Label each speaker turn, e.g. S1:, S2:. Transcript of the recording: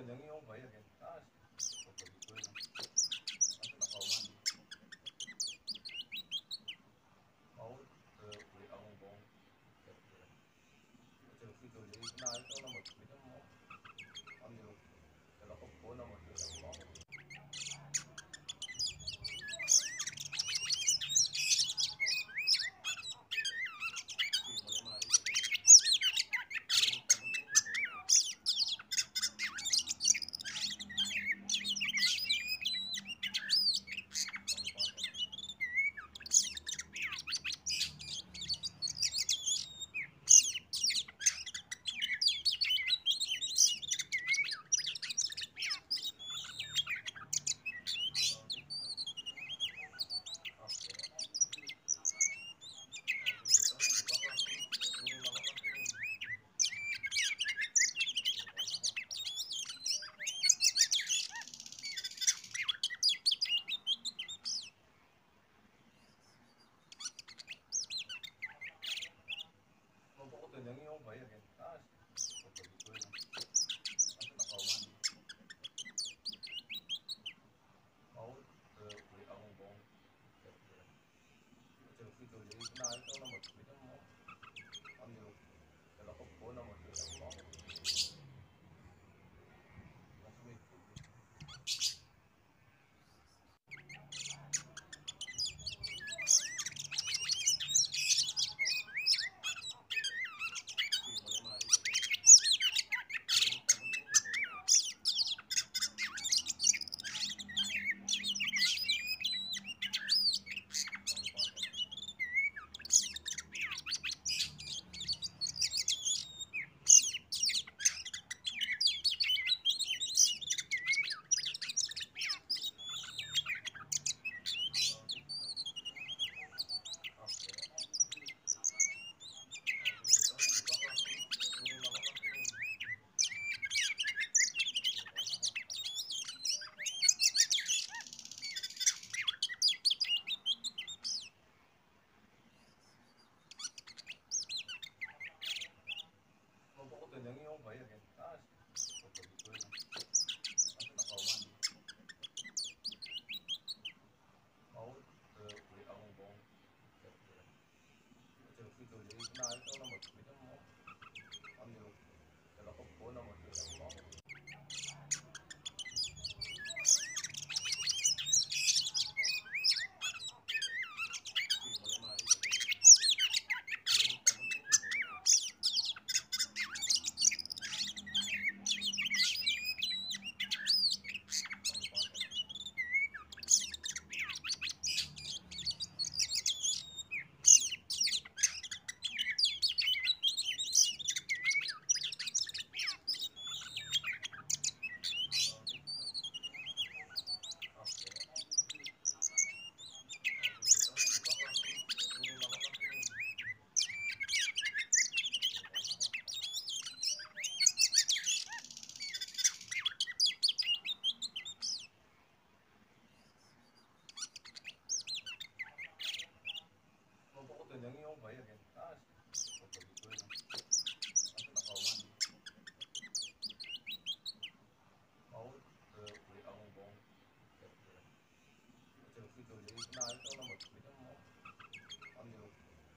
S1: yang ini apa ya kan? Foto gitu ya. Aku tak tahu mandi. Mau beli angin bong. Jadi video jadi nah itu nomor itu mau ambil kalau aku phone nomor itu yang mau. Foto yang ini apa ya kan? Foto gitu ya. Aku tak tahu mandi. Mau beli angin bong. Jadi video jadi nah itu nomor itu mau ambil kalau aku phone nomor itu yang mau. Langsung itu. Foto yang ini apa ya kan? Foto gitu ya. Aku tak tahu mandi. Mau beli angin bong. Jadi video jadi nah itu nomor itu mau ambil kalau aku phone nomor itu yang mau.